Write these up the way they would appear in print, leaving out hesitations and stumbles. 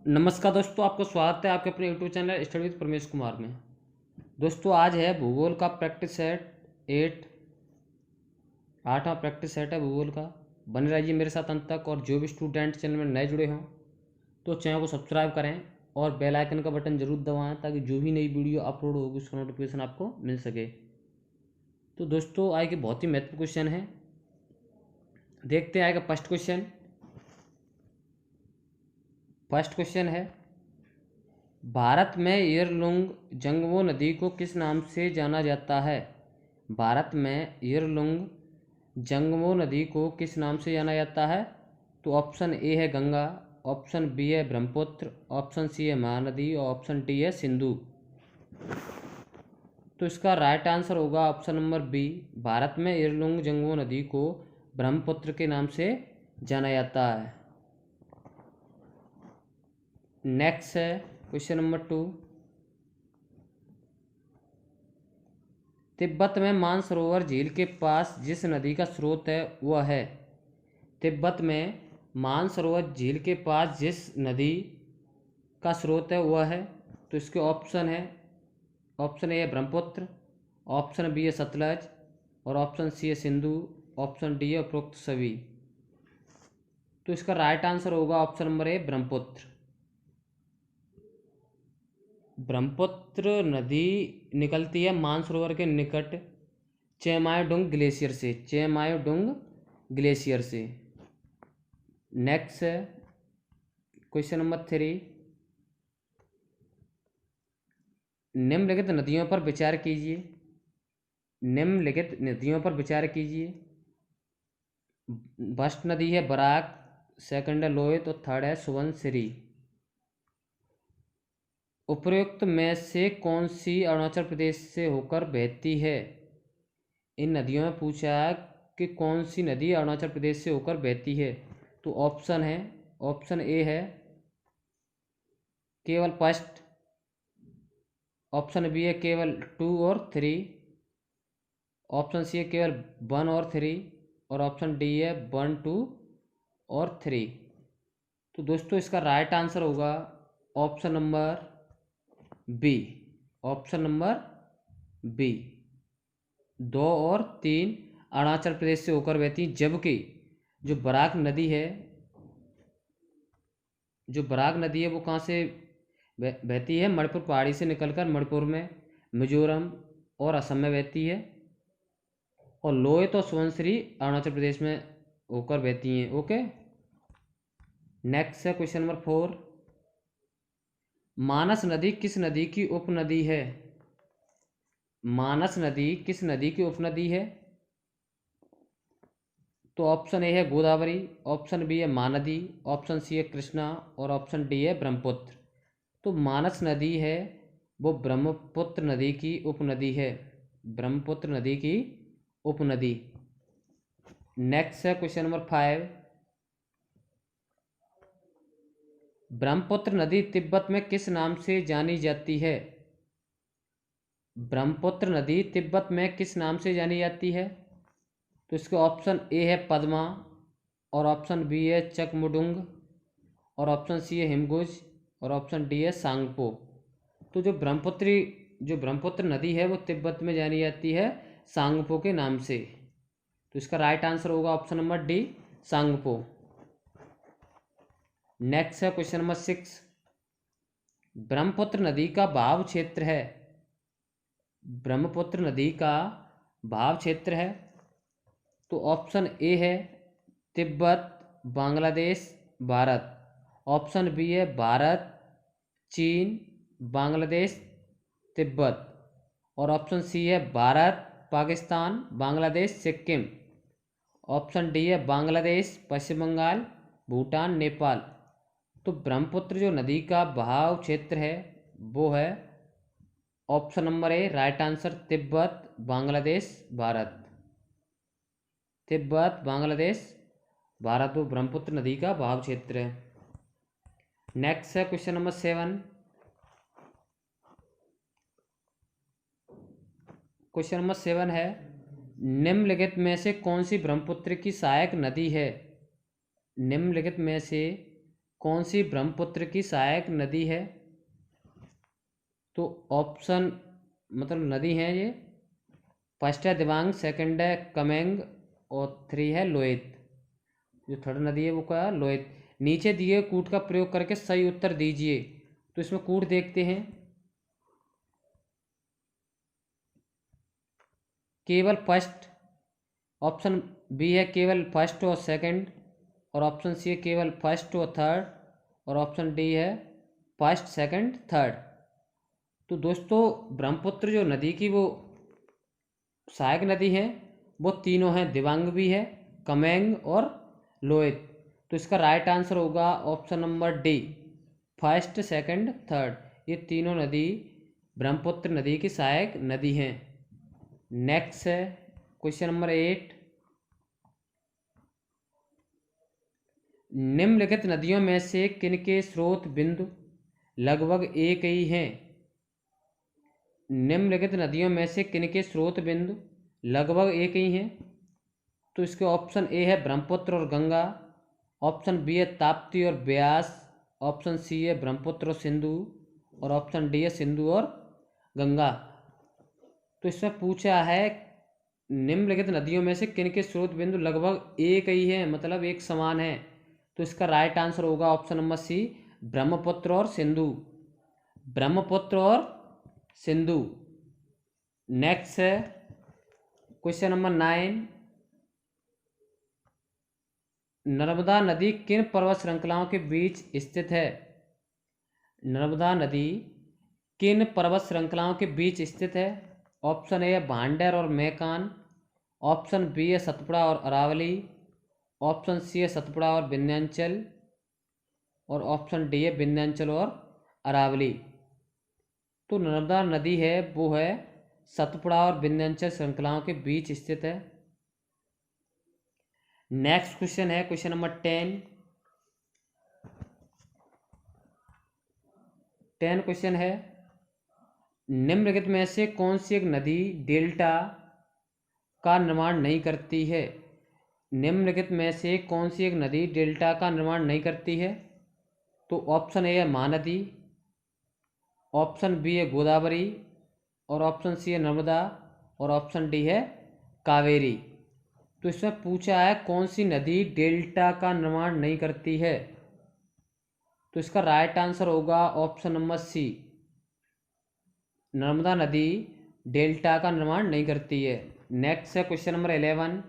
नमस्कार दोस्तों, आपका स्वागत है आपके अपने YouTube channel study with Paramesh Kumar में। दोस्तों आज है भूगोल का प्रैक्टिस सेट 8वां प्रैक्टिस सेट है भूगोल का। बने रहिए मेरे साथ अंत तक। और जो भी स्टूडेंट चैनल में नए जुड़े हों तो चैनल को सब्सक्राइब करें और बेल आइकन का बटन जरूर दबाएं ताकि जो भी नई वीडियो अपलोड होगी उसका नोटिफिकेशन आपको मिल सके। तो दोस्तों आज के बहुत ही महत्वपूर्ण क्वेश्चन है, देखते हैं आएगा फर्स्ट क्वेश्चन। फर्स्ट क्वेश्चन है, भारत में यरलुंग जंगमो नदी को किस नाम से जाना जाता है? भारत में यरलुंग जंगमो नदी को किस नाम से जाना जाता है? तो ऑप्शन ए है गंगा, ऑप्शन बी है ब्रह्मपुत्र, ऑप्शन सी है महानदी और ऑप्शन डी है सिंधु। तो इसका राइट आंसर होगा ऑप्शन नंबर बी। भारत में यरलुंग जंगमो नदी को ब्रह्मपुत्र के नाम से जाना जाता है। नेक्स्ट है क्वेश्चन नंबर 2। तिब्बत में मानसरोवर झील के पास जिस नदी का स्रोत है वह है? तिब्बत में मानसरोवर झील के पास जिस नदी का स्रोत है वह है? तो इसके ऑप्शन है, ऑप्शन ए है ब्रह्मपुत्र, ऑप्शन बी है सतलज और ऑप्शन सी है सिंधु, ऑप्शन डी है उपरोक्त सभी। तो इसका राइट आंसर होगा option number A Brahmaputra. Brahmaputra नदी निकलती है मानसरोवर के निकट चेमायोडुंग ग्लेशियर से, चेमायोडुंग ग्लेशियर से। नेक्स्ट है क्वेश्चन नंबर 3। निम्नलिखित नदियों पर विचार कीजिए। निम्नलिखित नदियों पर विचार कीजिए। फर्स्ट नदी है बराक, सेकंड है लोहित और थर्ड है सुबनसिरी। उपर्युक्त में से कौन सी अरुणाचल प्रदेश से होकर बहती है? इन नदियों में पूछा है कि कौन सी नदी अरुणाचल प्रदेश से होकर बहती है। तो ऑप्शन है, ऑप्शन ए है केवल फर्स्ट, ऑप्शन बी है केवल 2 और 3, ऑप्शन सी है केवल 1 और 3 और ऑप्शन डी है 1, 2 और 3। तो दोस्तों इसका राइट आंसर होगा option number B, option number B. 2 और 3 अरुणाचल प्रदेश से होकर बहती, जबकि जो बराक नदी है, जो बराक नदी है वो कहाँ से बहती है? मणिपुर पहाड़ी से निकलकर मणिपुर में, मिजोरम और असम में बहती है। और लोहित और सुबनसिरी अरुणाचल प्रदेश में होकर बहती हैं। ओके, नेक्स्ट है क्वेश्चन नंबर 4। मानस नदी किस नदी की उपनदी है? मानस नदी किस नदी की उपनदी है? तो ऑप्शन ए है गोदावरी, ऑप्शन बी है महानदी, ऑप्शन सी है कृष्णा और ऑप्शन डी है ब्रह्मपुत्र। तो मानस नदी है वो ब्रह्मपुत्र नदी की उपनदी है, ब्रह्मपुत्र नदी की उपनदी। नेक्स्ट है क्वेश्चन नंबर 5। ब्रह्मपुत्र नदी तिब्बत में किस नाम से जानी जाती है? ब्रह्मपुत्र नदी तिब्बत में किस नाम से जानी जाती है? तो इसके ऑप्शन ए है पद्मा और ऑप्शन बी है चकमुडुंग और ऑप्शन सी है हिमगुज और ऑप्शन डी है सांगपो। तो जो ब्रह्मपुत्र नदी है वो तिब्बत में जानी जाती है सांगपो के नाम से। तो इसका राइट आंसर होगा option number D, Tsangpo. Next है क्वेश्चन नंबर 6। ब्रह्मपुत्र नदी का बहाव क्षेत्र है, ब्रह्मपुत्र नदी का बहाव क्षेत्र है। तो ऑप्शन ए है तिब्बत, बांग्लादेश, भारत, ऑप्शन बी है भारत, चीन, बांग्लादेश, तिब्बत और ऑप्शन सी है भारत, पाकिस्तान, बांग्लादेश, सिक्किम, ऑप्शन डी है बांग्लादेश, पश्चिम बंगाल, भूटान, नेपाल। तो ब्रह्मपुत्र जो नदी का बहाव क्षेत्र है वो है option number A, right answer Tibet, Bangladesh, Bharat. Tibet, Bangladesh, Bharat वो ब्रह्मपुत्र नदी का बहाव क्षेत्र है। नेक्स्ट है क्वेश्चन नंबर 7। क्वेश्चन नंबर 7 है, निम्नलिखित में से कौन सी ब्रह्मपुत्र की सहायक नदी है? निम्नलिखित में से कौन सी ब्रह्मपुत्र की सहायक नदी है? तो ऑप्शन मतलब नदी है ये, फर्स्ट है दिबांग, सेकंड है कमेंग और थ्री है लोहित। जो थर्ड नदी है वो क्या है? लोहित। नीचे दिए कूट का प्रयोग करके सही उत्तर दीजिए। तो इसमें कूट देखते हैं। केवल फर्स्ट, ऑप्शन बी है केवल फर्स्ट और सेकंड, और ऑप्शन सी है केवल फर्स्ट और थर्ड, और ऑप्शन डी है फर्स्ट सेकंड थर्ड। तो दोस्तों ब्रह्मपुत्र जो नदी की वो सहायक नदी है वो तीनों हैं, दिबांग भी है, कमेंग और लोहित। तो इसका राइट आंसर होगा option number D, first second third. ये तीनों नदी ब्रह्मपुत्र नदी की सहायक नदी हैं। नेक्स्ट है क्वेश्चन नंबर 8। निम्नलिखित नदियों में से किनके स्रोत बिंदु लगभग एक ही हैं? निम्नलिखित नदियों में से किनके स्रोत बिंदु लगभग एक ही हैं? तो इसके ऑप्शन ए है ब्रह्मपुत्र और गंगा, ऑप्शन बी है ताप्ती और ब्यास, ऑप्शन सी है ब्रह्मपुत्र और सिंधु, और ऑप्शन डी है सिंधु और गंगा। तो इसमें पूछा है निम्नलिखित नदियों में से किनके स्रोत बिंदु लगभग एक ही है, मतलब एक समान है। तो इसका राइट आंसर होगा ऑप्शन नंबर सी, ब्रह्मपुत्र और सिंधु। ब्रह्मपुत्र और सिंधु। नेक्स्ट है क्वेश्चन नंबर 9। नर्मदा नदी किन पर्वत श्रृंखलाओं के बीच स्थित है? नर्मदा नदी किन पर्वत श्रृंखलाओं के बीच स्थित है? ऑप्शन ए है भांडर और मेकान, ऑप्शन बी है सतपुड़ा और अरावली, ऑप्शन सी है सतपुड़ा और विंध्याचल, और ऑप्शन डी है विंध्याचल और अरावली। तो नर्मदा नदी है वो है सतपुड़ा और विंध्याचल श्रृंखलाओं के बीच स्थित है। नेक्स्ट क्वेश्चन है क्वेश्चन नंबर 10। क्वेश्चन है निम्नलिखित में से कौन सी एक नदी डेल्टा का निर्माण नहीं करती है? निम्नलिखित में से कौन सी एक नदी डेल्टा का निर्माण नहीं करती है? तो ऑप्शन ए है महानदी, ऑप्शन बी है गोदावरी, और ऑप्शन सी है नर्मदा, और ऑप्शन डी है कावेरी। तो इसमें पूछा है कौन सी नदी डेल्टा का निर्माण नहीं करती है? तो इसका राइट आंसर होगा ऑप्शन नंबर सी, नर्मदा नदी डेल्टा का निर्माण नहीं करती है। नेक्स्ट है क्वेश्चन नंबर 11।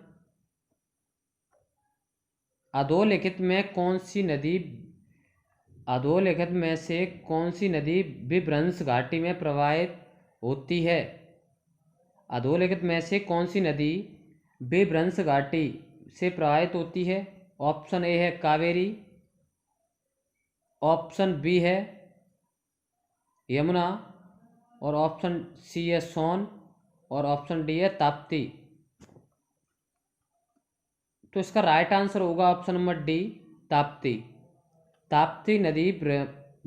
अधोलिखित में कौन सी नदी अधोलिखित में से कौन सी नदी विभ्रंश घाटी में प्रवाहित होती है? अधोलिखित में से कौन सी नदी विभ्रंश घाटी से प्रवाहित होती है? ऑप्शन ए है कावेरी, ऑप्शन बी है यमुना, और ऑप्शन सी है सोन, और ऑप्शन डी है ताप्ती। तो इसका राइट आंसर होगा option number D, Tapti. Tapti नदी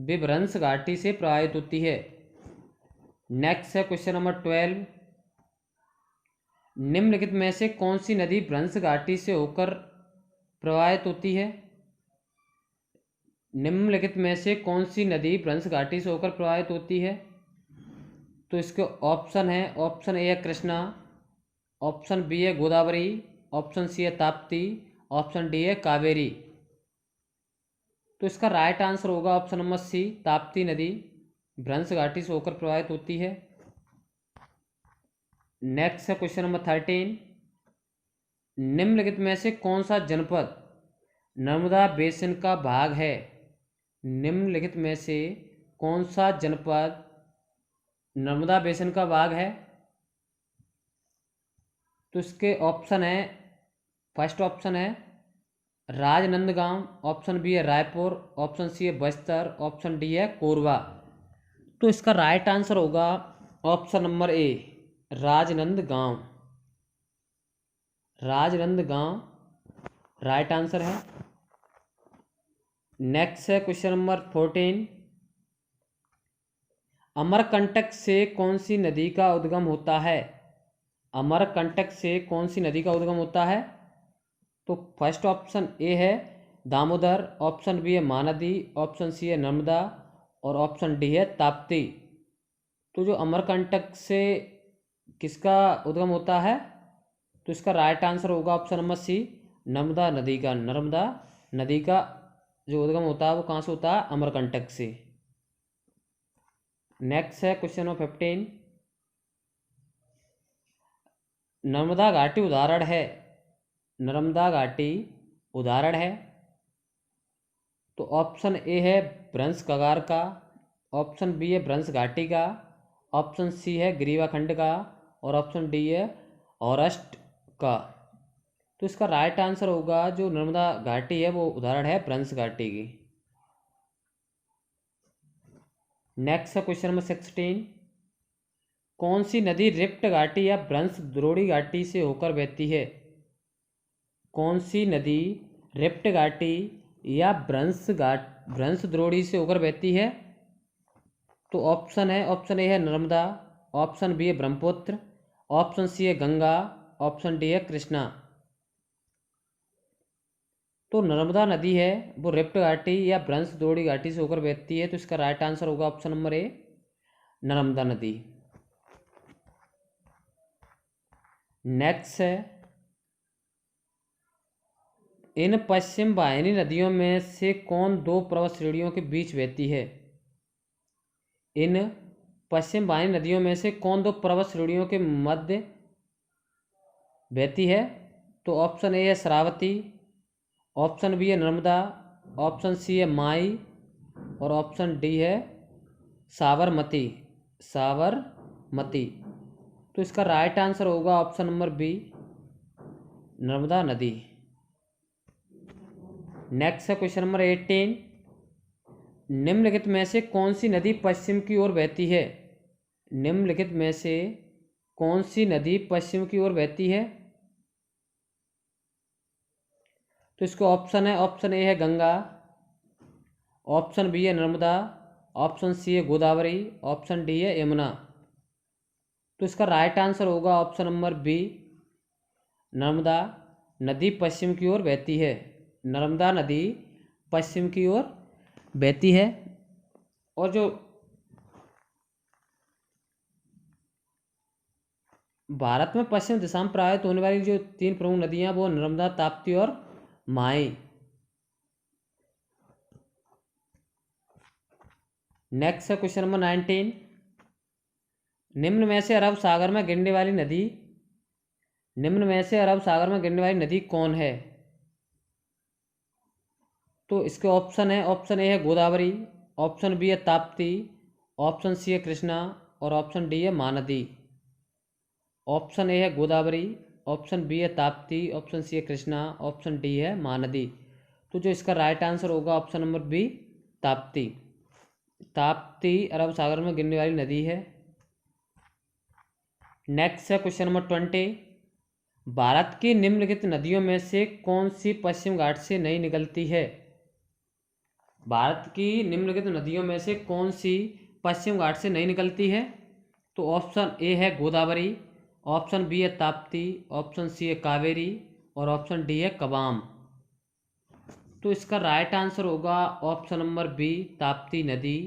विभ्रंश घाटी से प्रवाहित होती है। नेक्स्ट है क्वेश्चन नंबर 12। निम्नलिखित में से कौन सी नदी भ्रंश घाटी से होकर प्रवाहित होती है? निम्नलिखित में से कौन सी नदी भ्रंश घाटी से होकर प्रवाहित होती है? तो इसके ऑप्शन है, ऑप्शन ए है कृष्णा, ऑप्शन बी है गोदावरी, ऑप्शन सी है ताप्ती, ऑप्शन डी है कावेरी। तो इसका राइट आंसर होगा ऑप्शन नंबर सी, ताप्ती नदी भ्रंश घाटी से होकर प्रवाहित होती है। नेक्स्ट है क्वेश्चन नंबर 13। निम्नलिखित में से कौन सा जनपद नर्मदा बेसिन का भाग है? निम्नलिखित में से कौन सा जनपद नर्मदा बेसिन का भाग है? तो इसके ऑप्शन है, फर्स्ट ऑप्शन है राजनंदगांव, ऑप्शन बी है रायपुर, ऑप्शन सी है बस्तर, ऑप्शन डी है कोरबा। तो इसका राइट आंसर होगा option number A, Rajnandgaon. Rajnandgaon right answer है। नेक्स्ट है क्वेश्चन नंबर 14। अमरकंटक से कौन सी नदी का उद्गम होता है? अमरकंटक से कौन सी नदी का उद्गम होता है? तो फर्स्ट ऑप्शन ए है दामोदर, ऑप्शन बी है महानदी, ऑप्शन सी है नर्मदा और ऑप्शन डी है ताप्ती। तो जो अमरकंटक से किसका उद्गम होता है, तो इसका राइट आंसर होगा ऑप्शन नंबर सी, नर्मदा नदी का। नर्मदा नदी का जो उद्गम होता है वो कहाँ से होता है, अमरकंटक से। नेक्स्ट है क्वेश्चन नंबर 15, नर्मदा घाटी उदाहरण है, नर्मदा घाटी उदाहरण है। तो ऑप्शन ए है भ्रंश कगार का, ऑप्शन बी है भ्रंश घाटी का, ऑप्शन सी है ग्रीवाखंड का और ऑप्शन डी है औरस्ट का। तो इसका राइट आंसर होगा जो नर्मदा घाटी है वो उदाहरण है भ्रंश घाटी की। नेक्स्ट है क्वेश्चन नंबर 16, कौन सी नदी रिफ्ट घाटी या भ्रंश द्रोणी घाटी से होकर बहती है। कौन सी नदी रिफ्ट घाटी या भ्रंश द्रोणी से होकर बहती है। तो ऑप्शन है, ऑप्शन ए है नर्मदा, ऑप्शन बी है ब्रह्मपुत्र, ऑप्शन सी है गंगा, ऑप्शन डी है कृष्णा। तो नर्मदा नदी है वो रिफ्ट घाटी या भ्रंश द्रोणी घाटी से होकर बहती है। तो इसका राइट आंसर होगा ऑप्शन नंबर ए, नर्मदा नदी। नेक्स्ट है, इन पश्चिम वाहिनी नदियों में से कौन दो पर्वत श्रेणियों के बीच बहती है। इन पश्चिम वाहिनी नदियों में से कौन दो पर्वत श्रेणियों के मध्य बहती है। तो ऑप्शन ए है शरावती, ऑप्शन बी है नर्मदा, ऑप्शन सी है माई और ऑप्शन डी है साबरमती। साबरमती। तो इसका राइट आंसर होगा ऑप्शन नंबर बी, नर्मदा नदी। नेक्स्ट है क्वेश्चन नंबर 18, निम्नलिखित में से कौन सी नदी पश्चिम की ओर बहती है। निम्नलिखित में से कौन सी नदी पश्चिम की ओर बहती है। तो इसको ऑप्शन है, ऑप्शन ए है गंगा, ऑप्शन बी है नर्मदा, ऑप्शन सी है गोदावरी, ऑप्शन डी है यमुना। तो इसका राइट आंसर होगा ऑप्शन नंबर बी, नर्मदा नदी पश्चिम की ओर बहती है। नर्मदा नदी पश्चिम की ओर बहती है। और जो भारत में पश्चिम दिशा में प्रवाहित होने वाली जो तीन प्रमुख नदियां वो नर्मदा, ताप्ती और माई। नेक्स्ट है क्वेश्चन नंबर 19, निम्न में से अरब सागर में गिरने वाली नदी, निम्न में से अरब सागर में गिरने वाली नदी कौन है। तो इसके ऑप्शन है, ऑप्शन ए है गोदावरी, ऑप्शन बी है ताप्ती, ऑप्शन सी है कृष्णा और ऑप्शन डी है महानदी। ऑप्शन ए है गोदावरी, ऑप्शन बी है ताप्ती, ऑप्शन सी है कृष्णा, ऑप्शन डी है महानदी। तो जो इसका राइट आंसर होगा option number B, Tapti. Tapti अरब सागर में गिरने वाली नदी है। नेक्स्ट है क्वेश्चन नंबर 20, भारत की निम्नलिखित नदियों में से कौन सी पश्चिम घाट से नहीं निकलती है। भारत की निम्नलिखित नदियों में से कौन सी पश्चिम घाट से नहीं निकलती है। तो ऑप्शन ए है गोदावरी, ऑप्शन बी है ताप्ती, ऑप्शन सी है कावेरी और ऑप्शन डी है कबाम। तो इसका राइट आंसर होगा ऑप्शन नंबर बी, ताप्ती नदी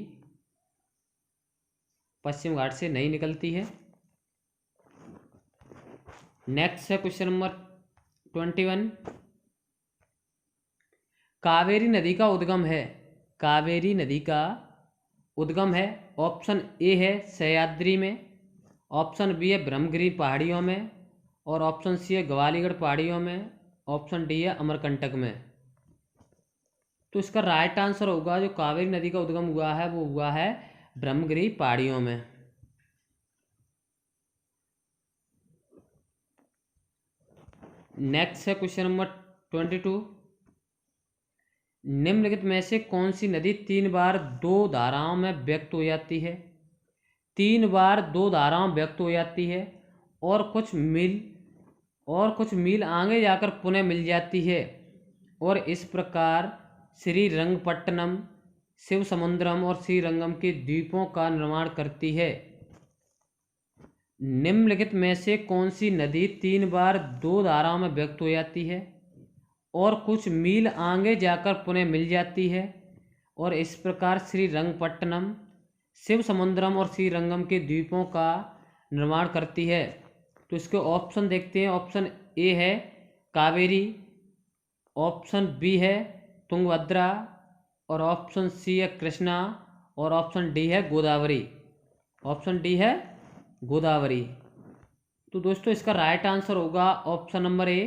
पश्चिम घाट से नहीं निकलती है। नेक्स्ट है क्वेश्चन नंबर 21, कावेरी नदी का उद्गम है, कावेरी नदी का उद्गम है। ऑप्शन ए है सह्याद्री में, ऑप्शन बी है ब्रह्मगिरी पहाड़ियों में और ऑप्शन सी है ग्वालियर पहाड़ियों में, ऑप्शन डी है अमरकंटक में। तो इसका राइट आंसर होगा जो कावेरी नदी का उद्गम हुआ है वो हुआ है ब्रह्मगिरी पहाड़ियों में। नेक्स्ट है क्वेश्चन नंबर 22, निम्नलिखित में से कौन सी नदी 3 बार 2 धाराओं में व्यक्त हो जाती है। 3 बार 2 धाराओं में व्यक्त हो जाती है और कुछ मील आगे जाकर पुनः मिल जाती है और इस प्रकार श्रीरंगपट्टनम, शिवसमुद्रम और श्रीरंगम के द्वीपों का निर्माण करती है। निम्नलिखित में से कौन सी नदी 3 बार 2 धाराओं में व्यक्त हो जाती है। और कुछ मील आगे जाकर पुनः मिल जाती है, और इस प्रकार श्रीरंगपट्टनम शिवसमुद्रम और श्रीरंगम के द्वीपों का निर्माण करती है। तो इसके ऑप्शन देखते हैं। ऑप्शन ए है कावेरी, ऑप्शन बी है तुंगभद्रा, और ऑप्शन सी है कृष्णा, और ऑप्शन डी है गोदावरी। ऑप्शन डी है गोदावरी। तो दोस्तों इसका राइट आंसर होगा option number A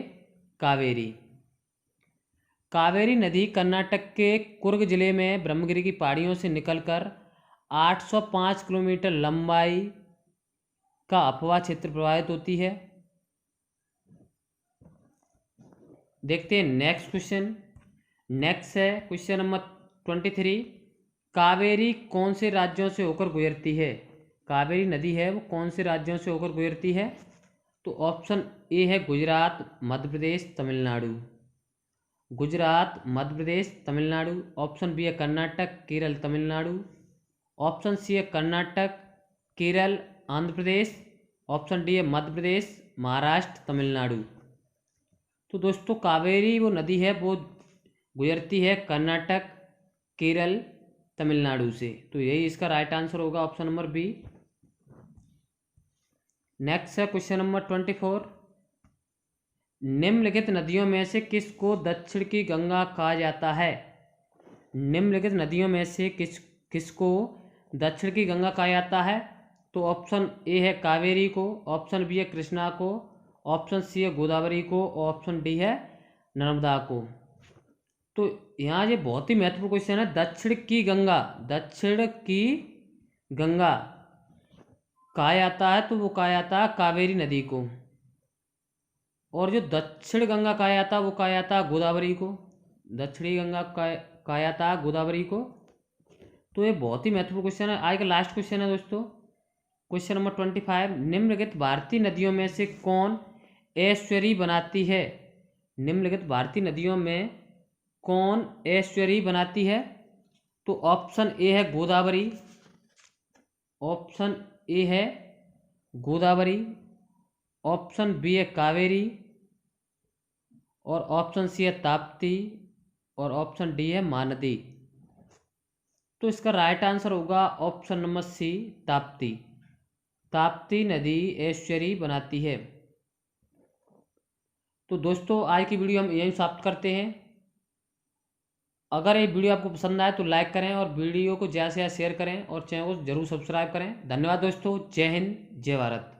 Kaveri. Kaveri नदी कर्नाटक के कुर्ग जिले में ब्रह्मगिरी की पहाड़ियों से निकलकर 805 किलोमीटर लंबाई का अफवाह क्षेत्र प्रभावित होती है। देखते हैं नेक्स्ट क्वेश्चन। नेक्स्ट है क्वेश्चन नंबर 23। कावेरी कौन से राज्यों से होकर गुजरती है? कावेरी नदी है वो कौन से राज्यों से होकर गुजरती है? तो ऑप्शन ए है गुजरात, मध्य प्रदेश, तमिलनाडु। गुजरात, मध्य प्रदेश, तमिलनाडु। ऑप्शन बी है कर्नाटक, केरल, तमिलनाडु। ऑप्शन सी है कर्नाटक, केरल, आंध्र प्रदेश। ऑप्शन डी है मध्य प्रदेश, महाराष्ट्र, तमिलनाडु। तो दोस्तों कावेरी वो नदी है वो गुजरती है कर्नाटक, केरल, तमिलनाडु से। तो यही इसका राइट आंसर होगा ऑप्शन नंबर बी। नेक्स्ट है क्वेश्चन नंबर 24। निम्नलिखित नदियों में से किसको दक्षिण की गंगा कहा जाता है? निम्नलिखित नदियों में से किसको दक्षिण की गंगा कहा जाता है? तो ऑप्शन ए है कावेरी को, ऑप्शन बी है कृष्णा को, ऑप्शन सी है गोदावरी को, और ऑप्शन डी है नर्मदा को। तो यहाँ ये बहुत ही महत्वपूर्ण क्वेश्चन है। दक्षिण की गंगा, दक्षिण की गंगा कहा जाता है तो वो कहा जाता है कावेरी नदी को, और जो दक्षिण गंगा कहा जाता है वो कहा जाता है गोदावरी को। दक्षिणी गंगा कहा जाता है गोदावरी को। तो ये बहुत ही महत्वपूर्ण क्वेश्चन है। आज का लास्ट क्वेश्चन है दोस्तों, क्वेश्चन नंबर 25। निम्नलिखित भारतीय नदियों में से कौन एस्चुरी बनाती है? निम्नलिखित भारतीय नदियों में कौन एस्चुरी बनाती है? तो ऑप्शन ए है गोदावरी, ऑप्शन ए है गोदावरी, ऑप्शन बी है कावेरी, और ऑप्शन सी है ताप्ती, और ऑप्शन डी है महानदी। तो इसका राइट आंसर होगा option number C Tapti. Tapti नदी एस्चुरी बनाती है। तो दोस्तों आज की वीडियो हम यहीं समाप्त करते हैं। अगर ये वीडियो आपको पसंद आए तो लाइक करें और वीडियो को ज़्यादा से ज़्यादा शेयर करें और चैनल को जरूर सब्सक्राइब करें। धन्यवाद दोस्तों। जय हिंद, जय भारत।